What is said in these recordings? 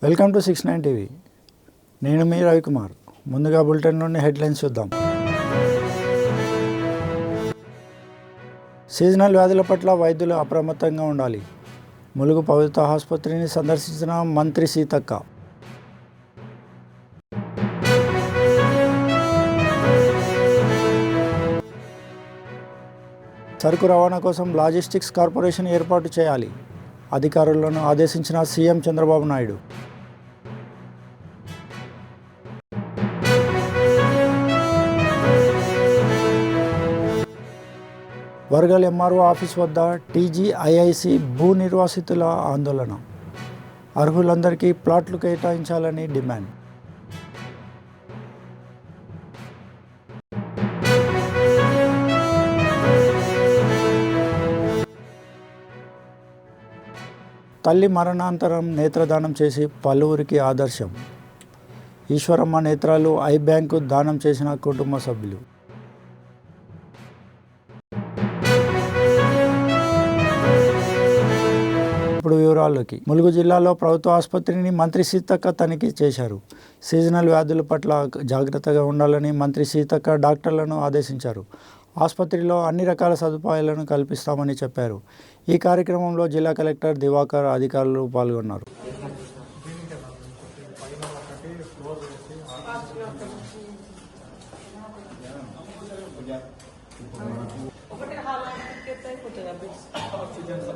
Welcome to 69 TV. నేను మీ రవికుమార్. ముందుగా బులెటిన్లోని headlines చూద్దాం. సీజనల్ వ్యాధుల పట్ల వైద్యులు అప్రమత్తంగా ఉండాలి. ములుగు ప్రభుత్వ ఆసుపత్రిని సందర్శించిన మంత్రి సీతక్క. సరుకు రవాణా కోసం లాజిస్టిక్స్ కార్పొరేషన్ ఏర్పాటు చేయాలి. అధికారులను ఆదేశించిన CM Chandrababu Naidu. వరగల్ MRO office వద్ద టీజీఐఐసి భూ నిర్వాసితుల ఆందోళన. అర్హులందరికీ ప్లాట్లు కేటాయించాలని డిమాండ్. తల్లి మరణాంతరం నేత్రదానం చేసి పలువురికి ఆదర్శం. ఈశ్వరమ్మ నేత్రాలు ఐ బ్యాంకు దానం చేసిన కుటుంబ సభ్యులు. ఇప్పుడు వివరాల్లోకి. ములుగు జిల్లాలో ప్రభుత్వ ఆసుపత్రిని మంత్రి సీతక్క తనిఖీ చేశారు. సీజనల్ వ్యాధుల పట్ల జాగ్రత్తగా ఉండాలని మంత్రి సీతక్క డాక్టర్లను ఆదేశించారు. ఆసుపత్రిలో అన్ని రకాల సదుపాయాలను కల్పిస్తామని చెప్పారు. ఈ కార్యక్రమంలో జిల్లా కలెక్టర్ దివాకర్, అధికారులు పాల్గొన్నారు.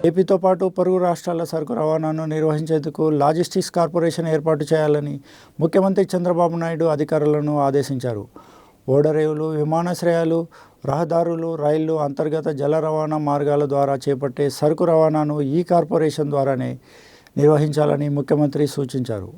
ఏపీతో పాటు పొరుగు రాష్ట్రాల సరుకు రవాణాను నిర్వహించేందుకు లాజిస్టిక్స్ కార్పొరేషన్ ఏర్పాటు చేయాలని ముఖ్యమంత్రి చంద్రబాబు నాయుడు అధికారులను ఆదేశించారు. ఓడరేవులు, విమానాశ్రయాలు, రహదారులు, రైళ్లు, అంతర్గత జల రవాణా మార్గాల ద్వారా చేపట్టే సరుకు రవాణాను ఈ కార్పొరేషన్ ద్వారానే నిర్వహించాలని ముఖ్యమంత్రి సూచించారు.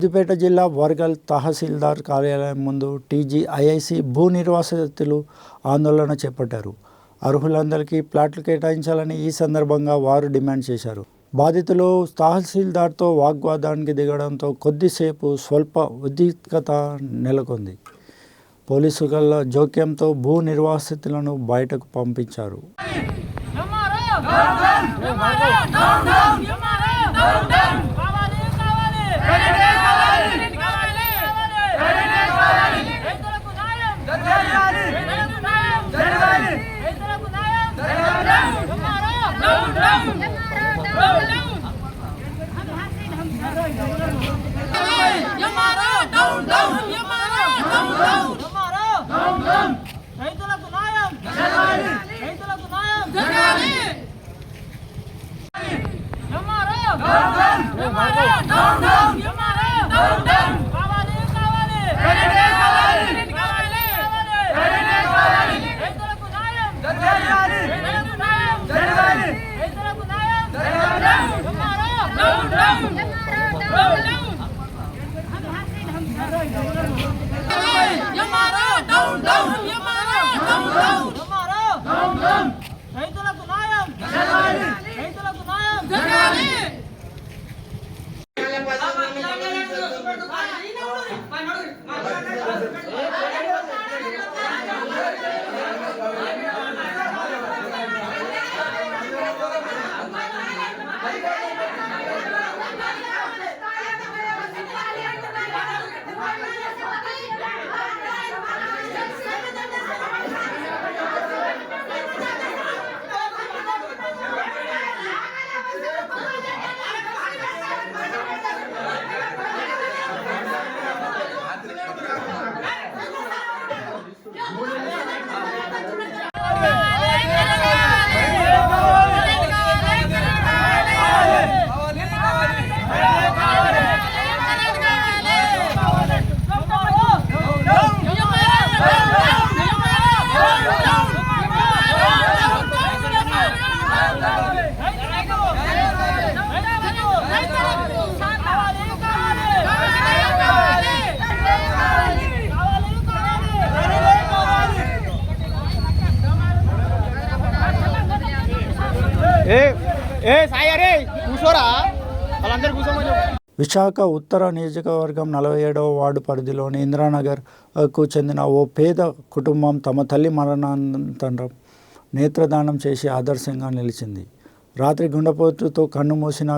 సిద్దిపేట జిల్లా వరగల్ తహసీల్దార్ కార్యాలయం ముందు టీజీఐఐసి భూ నిర్వాసితులు ఆందోళన చేపట్టారు. అర్హులందరికీ ప్లాట్లు కేటాయించాలని ఈ సందర్భంగా వారు డిమాండ్ చేశారు. బాధితులు తహసీల్దార్తో వాగ్వాదానికి దిగడంతో కొద్దిసేపు స్వల్ప ఉద్రిక్తత నెలకొంది. పోలీసుల జోక్యంతో భూ నిర్వాసితులను బయటకు పంపించారు. ఏ ఏ సాయి అరే కూర్చోరా వాళ్ళందరూ కూర్చోమని చెప్పు. విశాఖ ఉత్తర నియోజకవర్గం 47వ వార్డు పరిధిలోని ఇందిరానగర్కు చెందిన ఓ పేద కుటుంబం తమ తల్లి మరణానంతరం నేత్రదానం చేసి ఆదర్శంగా నిలిచింది. రాత్రి గుండెపోటుతో కన్ను మూసిన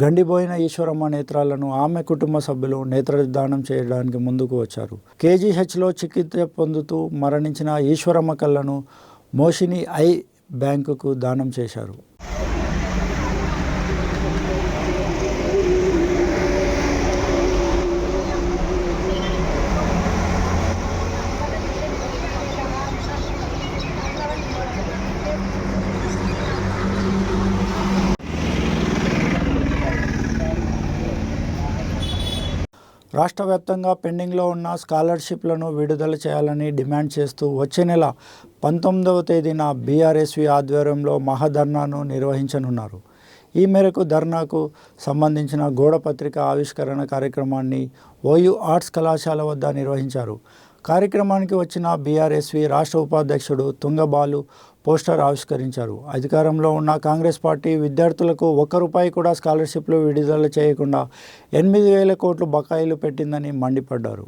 గండిపోయిన ఈశ్వరమ్మ నేత్రాలను ఆమె కుటుంబ సభ్యులు నేత్రదానం చేయడానికి ముందుకు వచ్చారు. కేజీహెచ్లో చికిత్స పొందుతూ మరణించిన ఈశ్వరమ్మ కళ్ళను మోషిని ఐ బ్యాంకుకు దానం చేశారు. రాష్ట్ర వ్యాప్తంగా పెండింగ్లో ఉన్న స్కాలర్షిప్లను విడుదల చేయాలని డిమాండ్ చేస్తూ వచ్చే నెల 19వ తేదీన బీఆర్ఎస్వి ఆధ్వర్యంలో మహాధర్నాను నిర్వహించనున్నారు. ఈ మేరకు ధర్నాకు సంబంధించిన గోడపత్రిక ఆవిష్కరణ కార్యక్రమాన్ని ఓయూ ఆర్ట్స్ కళాశాల వద్ద నిర్వహించారు. కార్యక్రమానికి వచ్చిన బీఆర్ఎస్వి రాష్ట్ర ఉపాధ్యక్షుడు తుంగబాలు పోస్టర్ ఆవిష్కరించారు. అధికారంలో ఉన్న కాంగ్రెస్ పార్టీ విద్యార్థులకు ₹1 కూడా స్కాలర్షిప్లు విడుదల చేయకుండా 8,000 కోట్లు బకాయిలు పెట్టిందని మండిపడ్డారు.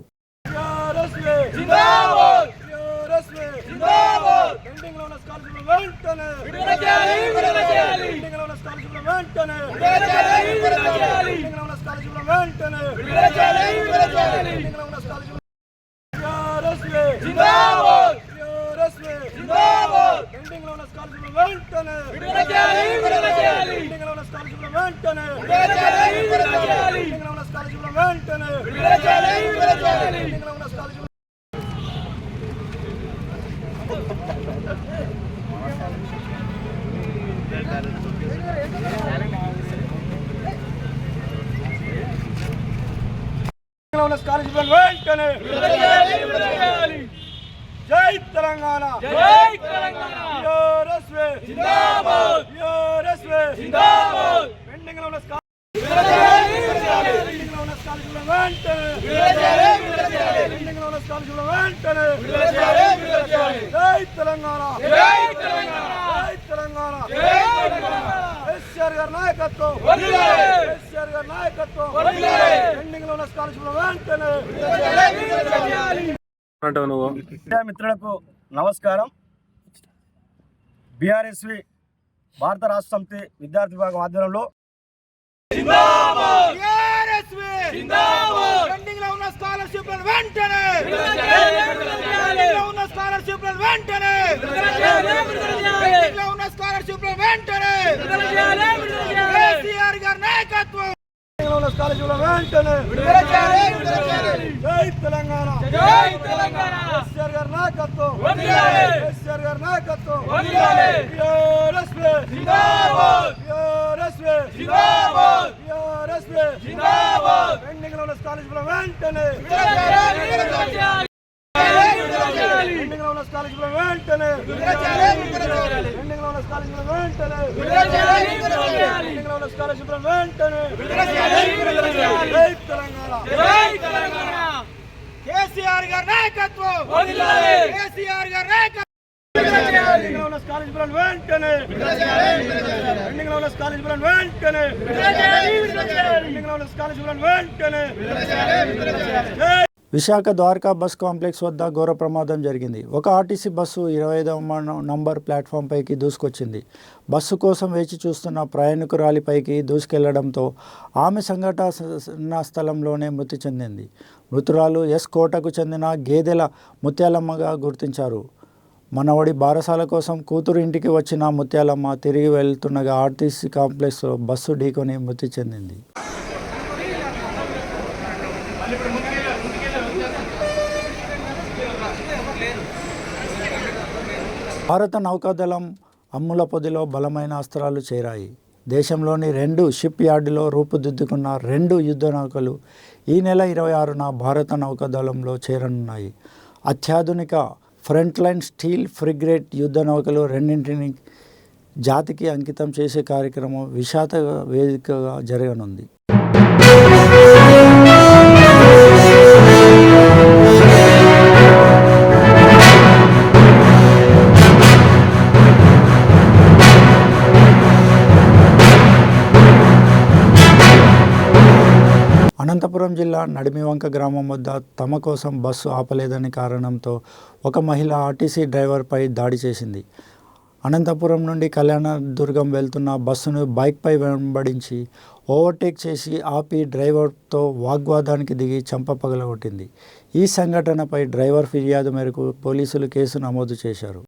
జై తెలంగాణ జై తెలంగాణ బీఆర్ఎస్వి జిందాబాద్ బీఆర్ఎస్వి జిందాబాద్ పెండింగ్ లో ఉన్న స్కాలర్షిప్ల వెంటనే పెండింగ్ లో ఉన్న స్కాలర్షిప్ల వెంటనే జై తెలంగాణ జై తెలంగాణ జై తెలంగాణ కేసీఆర్ గారి నాయకత్వం కేసీఆర్ గారి నాయకత్వం పెండింగ్ లో ఉన్న స్కాలర్షిప్ల వెంటనే మిత్రులకు నమస్కారం. బీఆర్ఎస్వి భారత రాష్ట్ర సమితి విద్యార్థి విభాగం ఆధ్వర్యంలో స్కాలర్షిప్ల వెంటనే జై తెలంగాణ జై తెలంగాణ కేసీఆర్ గారి నాయకత్వం కేసీఆర్ గారి నాయకత్వం బీఆర్ఎస్వి జిందాబాద్ బీఆర్ఎస్వి జిందాబాద్ బీఆర్ఎస్వి జిందాబాద్ పెండింగ్ లో ఉన్న స్కాలర్షిప్ల వెంటనే పెండింగ్ లో ఉన్న స్కాలర్షిప్ల వెంటనే పెండింగ్ లో ఉన్న స్కాలర్షిప్ల వెంటనే పెండింగ్ లో ఉన్న స్కాలర్షిప్ల వెంటనే జై తెలంగాణ జై తెలంగాణ కేసీఆర్ గారి నాయకత్వం కేసీఆర్ గారి నాయకత్వం పెండింగ్ లో ఉన్న స్కాలర్షిప్ల వెంటనే పెండింగ్ లో ఉన్న స్కాలర్షిప్ల వెంటనే పెండింగ్ లో ఉన్న స్కాలర్షిప్ల వెంటనే విశాఖ ద్వారకా బస్ కాంప్లెక్స్ వద్ద ఘోర ప్రమాదం జరిగింది. ఒక ఆర్టీసీ బస్సు 25వ నంబర్ ప్లాట్ఫామ్పైకి దూసుకొచ్చింది. బస్సు కోసం వేచి చూస్తున్న ప్రయాణికురాలిపైకి దూసుకెళ్లడంతో ఆమె సంఘటన స్థలంలోనే మృతి చెందింది. మృతురాలు ఎస్ కోటకు చెందిన గేదెల ముత్యాలమ్మగా గుర్తించారు. మనవడి బారసాల కోసం కూతురు ఇంటికి వచ్చిన ముత్యాలమ్మ తిరిగి వెళ్తుండగా ఆర్టీసీ కాంప్లెక్స్లో బస్సు ఢీకొని మృతి చెందింది. భారత నౌకాదళం అమ్ముల పొదిలో బలమైన అస్త్రాలు చేరాయి. దేశంలోని 2 షిప్ యార్డులో రూపుదిద్దుకున్న 2 యుద్ధ నౌకలు ఈ నెల 26న భారత నౌకాదళంలో చేరనున్నాయి. అత్యాధునిక ఫ్రంట్లైన్ స్టీల్ ఫ్రిగేట్ యుద్ధ నౌకలు రెండింటిని జాతికి అంకితం చేసే కార్యక్రమం విశాఖ వేదికగా జరగనుంది. అనంతపురం జిల్లా నడిమివంక గ్రామం వద్ద తమ కోసం బస్సు ఆపలేదని కారణంతో ఒక మహిళ ఆర్టీసీ డ్రైవర్పై దాడి చేసింది. అనంతపురం నుండి కళ్యాణదుర్గం వెళ్తున్న బస్సును బైక్పై వెంబడించి ఓవర్టేక్ చేసి ఆపి డ్రైవర్తో వాగ్వాదానికి దిగి చంప పగలగొట్టింది. ఈ సంఘటనపై డ్రైవర్ ఫిర్యాదు మేరకు పోలీసులు కేసు నమోదు చేశారు.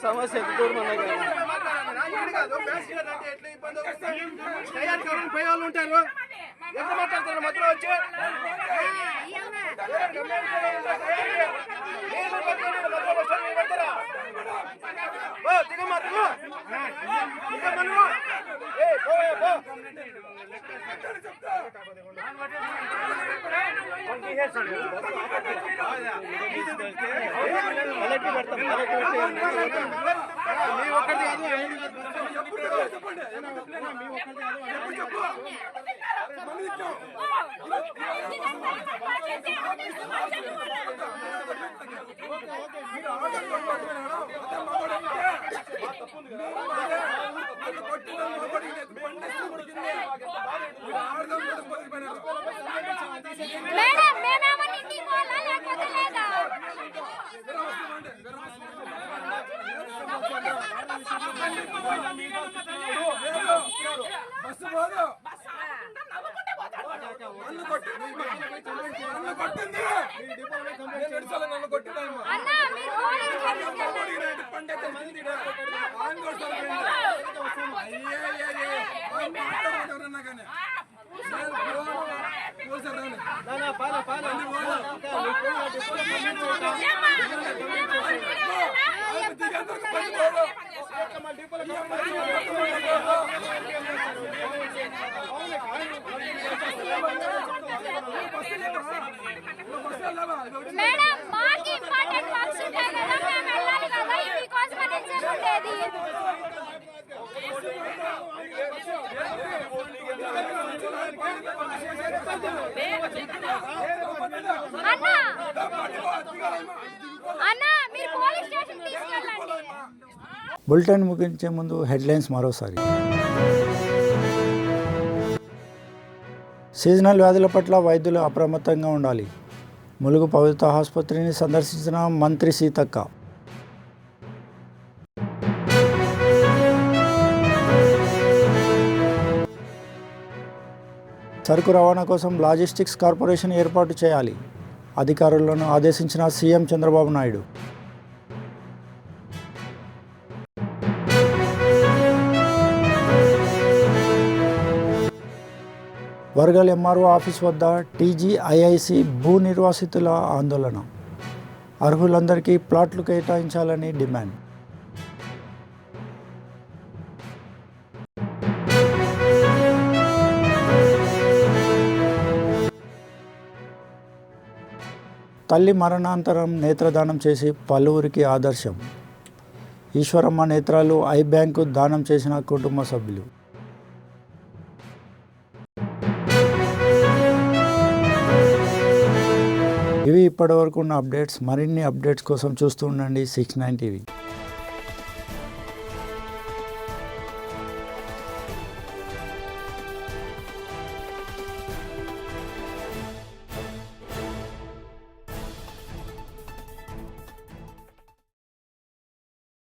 సమస్య దూరం ఉంటారు. ఎంత మాట్లాడతారు మధ్యలో వచ్చి మేడం మాకి ఇంపార్టెంట్ వర్క్స్ ఉంటాయి కదా, మేము వెళ్ళాలి కదా, ఇది కోసం అనేది ఉండేది. అన్నా మీరు పోలీస్ స్టేషన్ తీసుకెళ్ళండి. బులెటిన్ ముగించే ముందు హెడ్లైన్స్ మరోసారి. సీజనల్ వ్యాధుల పట్ల వైద్యులు అప్రమత్తంగా ఉండాలి. ములుగు ప్రభుత్వ ఆసుపత్రిని సందర్శించిన మంత్రి సీతక్క. సరుకు రవాణా కోసం లాజిస్టిక్స్ కార్పొరేషన్ ఏర్పాటు చేయాలి. అధికారులను ఆదేశించిన CM Chandrababu Naidu. వరగల్ MRO office వద్ద టీజీఐఐసి భూ నిర్వాసితుల ఆందోళన. అర్హులందరికీ ప్లాట్లు కేటాయించాలని డిమాండ్. తల్లి మరణాంతరం నేత్రదానం చేసి పలువురికి ఆదర్శం. ఈశ్వరమ్మ నేత్రాలు ఐ బ్యాంకు దానం చేసిన కుటుంబ సభ్యులు. ఇవి ఇప్పటివరకు ఉన్న అప్డేట్స్. మరిన్ని అప్డేట్స్ కోసం చూస్తూ ఉండండి 69 టీవీ.